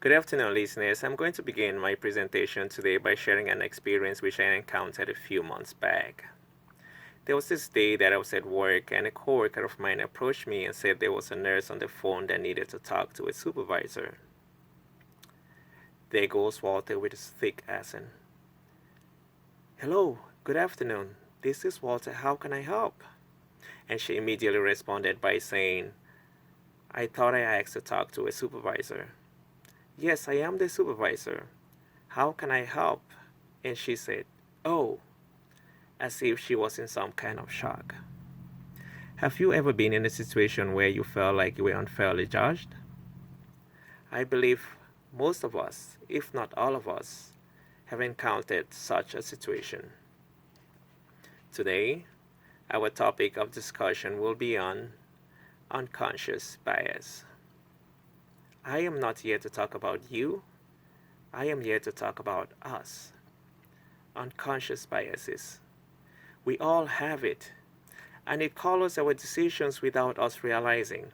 Good afternoon, listeners. I'm going to begin my presentation today by sharing an experience which I encountered a few months back. There was this day that I was at work, and a coworker of mine approached me and said there was a nurse on the phone that needed to talk to a supervisor. There goes Walter with his thick accent. Hello, good afternoon. This is Walter. How can I help? And she immediately responded by saying, I thought I asked to talk to a supervisor. Yes, I am the supervisor. How can I help? And she said, Oh, as if she was in some kind of shock. Have you ever been in a situation where you felt like you were unfairly judged? I believe most of us, if not all of us, have encountered such a situation. Today, our topic of discussion will be on unconscious bias. I am not here to talk about you, I am here to talk about us. Unconscious biases. We all have it, and it colors our decisions without us realizing.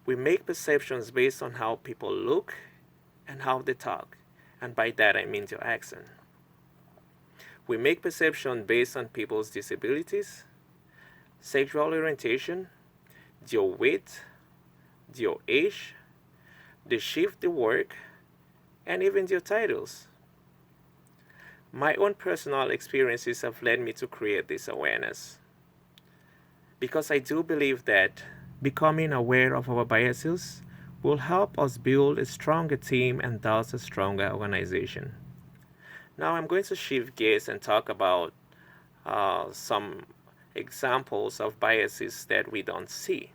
We make perceptions based on how people look and how they talk, and by that I mean their accent. We make perceptions based on people's disabilities, sexual orientation, their weight, their age, the shift they work, and even their titles. My own personal experiences have led me to create this awareness because I do believe that becoming aware of our biases will help us build a stronger team and thus a stronger organization. Now I'm going to shift gears and talk about some examples of biases that we don't see.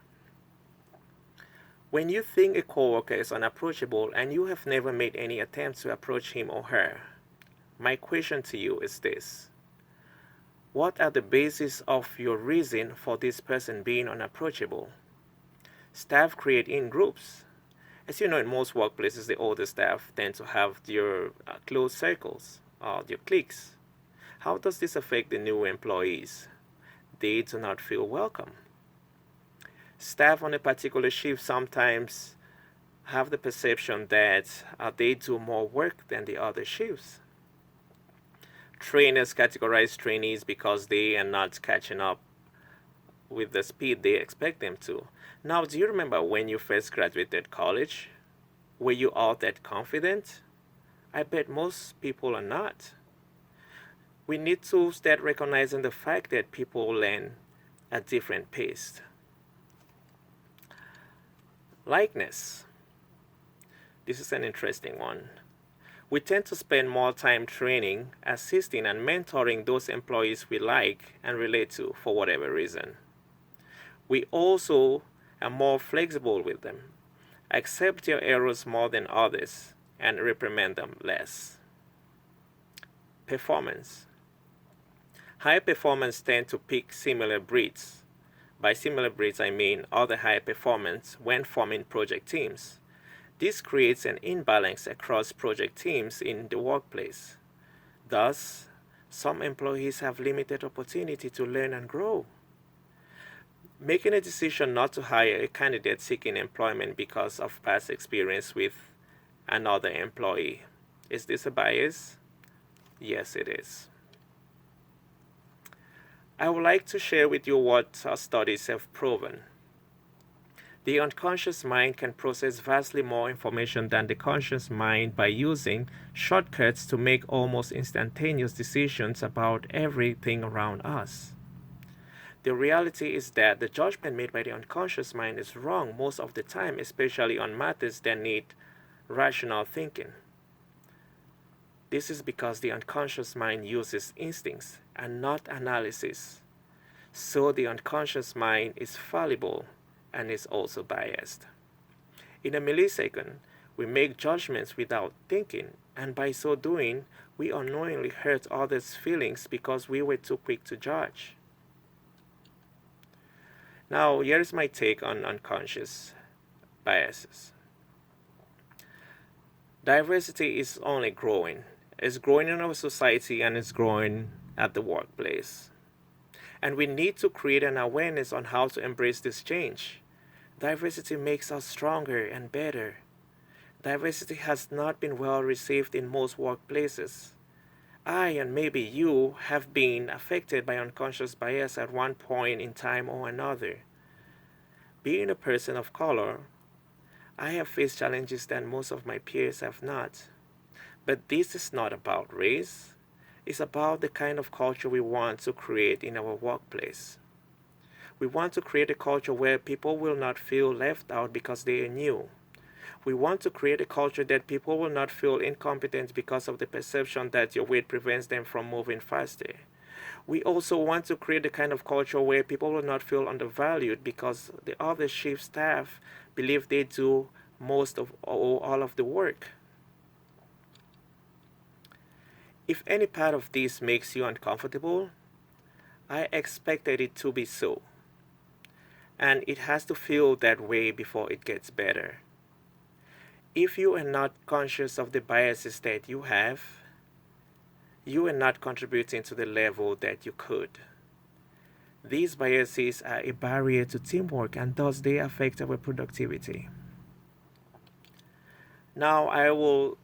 When you think a coworker is unapproachable and you have never made any attempt to approach him or her, my question to you is this. What are the basis of your reason for this person being unapproachable? Staff create in groups. As you know, in most workplaces, the older staff tend to have their close circles, their cliques. How does this affect the new employees? They do not feel welcome. Staff on a particular shift sometimes have the perception that they do more work than the other shifts. Trainers categorize trainees because they are not catching up with the speed they expect them to. Now, do you remember when you first graduated college? Were you all that confident? I bet most people are not. We need to start recognizing the fact that people learn at different pace. Likeness. This is an interesting one. We tend to spend more time training, assisting, and mentoring those employees we like and relate to for whatever reason. We also are more flexible with them, accept their errors more than others, and reprimand them less. Performance. High performers tend to pick similar breeds. By similar breeds, I mean other high performance when forming project teams. This creates an imbalance across project teams in the workplace. Thus, some employees have limited opportunity to learn and grow. Making a decision not to hire a candidate seeking employment because of past experience with another employee. Is this a bias? Yes, it is. I would like to share with you what our studies have proven. The unconscious mind can process vastly more information than the conscious mind by using shortcuts to make almost instantaneous decisions about everything around us. The reality is that the judgment made by the unconscious mind is wrong most of the time, especially on matters that need rational thinking. This is because the unconscious mind uses instincts and not analysis. So the unconscious mind is fallible and is also biased. In a millisecond, we make judgments without thinking, and by so doing, we unknowingly hurt others' feelings because we were too quick to judge. Now, here is my take on unconscious biases. Diversity is only growing. It's growing in our society and it's growing at the workplace. And we need to create an awareness on how to embrace this change. Diversity makes us stronger and better. Diversity has not been well received in most workplaces. I and maybe you have been affected by unconscious bias at one point in time or another. Being a person of color, I have faced challenges that most of my peers have not. But this is not about race, it's about the kind of culture we want to create in our workplace. We want to create a culture where people will not feel left out because they are new. We want to create a culture that people will not feel incompetent because of the perception that your weight prevents them from moving faster. We also want to create a kind of culture where people will not feel undervalued because the other chief staff believe they do most of all of the work. If any part of this makes you uncomfortable, I expected it to be so. And it has to feel that way before it gets better. If you are not conscious of the biases that you have, you are not contributing to the level that you could. These biases are a barrier to teamwork and thus they affect our productivity. Now, I will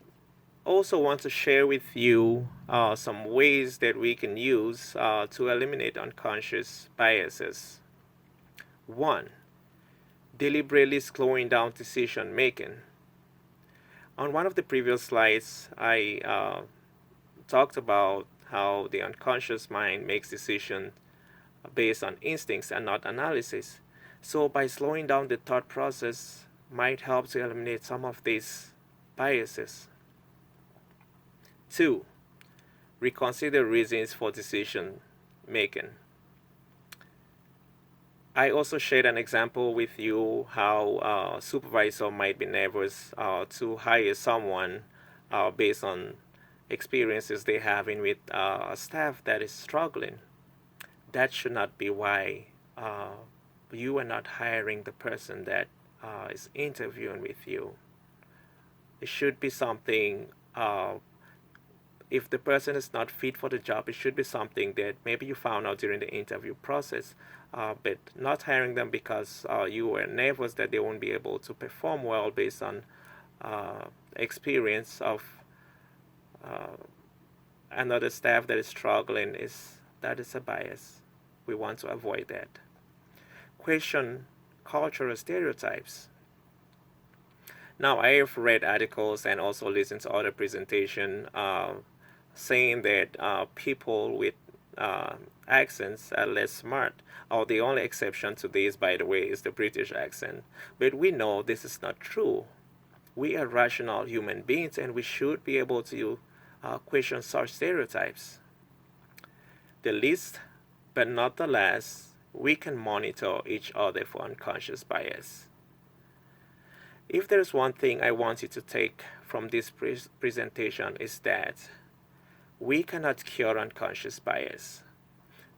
also want to share with you some ways that we can use to eliminate unconscious biases. 1. Deliberately slowing down decision making. On one of the previous slides, I talked about how the unconscious mind makes decisions based on instincts and not analysis. So by slowing down the thought process might help to eliminate some of these biases. 2. Reconsider reasons for decision making. I also shared an example with you how a supervisor might be nervous to hire someone based on experiences they have in with a staff that is struggling. That should not be why you are not hiring the person that is interviewing with you. It should be something, if the person is not fit for the job, it should be something that maybe you found out during the interview process, but not hiring them because you were nervous that they won't be able to perform well based on experience of another staff that is struggling that is a bias. We want to avoid that. Question cultural stereotypes. Now, I have read articles and also listened to other presentation saying that people with accents are less smart. Or the only exception to this, by the way, is the British accent. But we know this is not true. We are rational human beings and we should be able to question such stereotypes. The least, but not the last, we can monitor each other for unconscious bias. If there's one thing I want you to take from this presentation is that we cannot cure unconscious bias,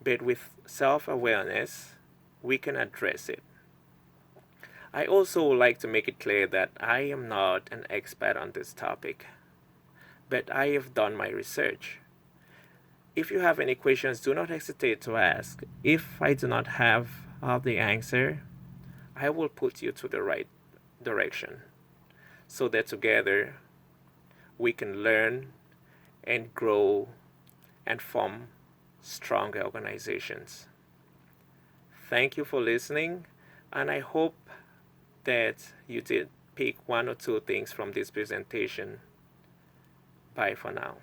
but with self-awareness, we can address it. I also would like to make it clear that I am not an expert on this topic, but I have done my research. If you have any questions, do not hesitate to ask. If I do not have the answer, I will put you to the right direction so that together we can learn and grow and form stronger organizations. Thank you for listening, and I hope that you did pick one or two things from this presentation. Bye for now.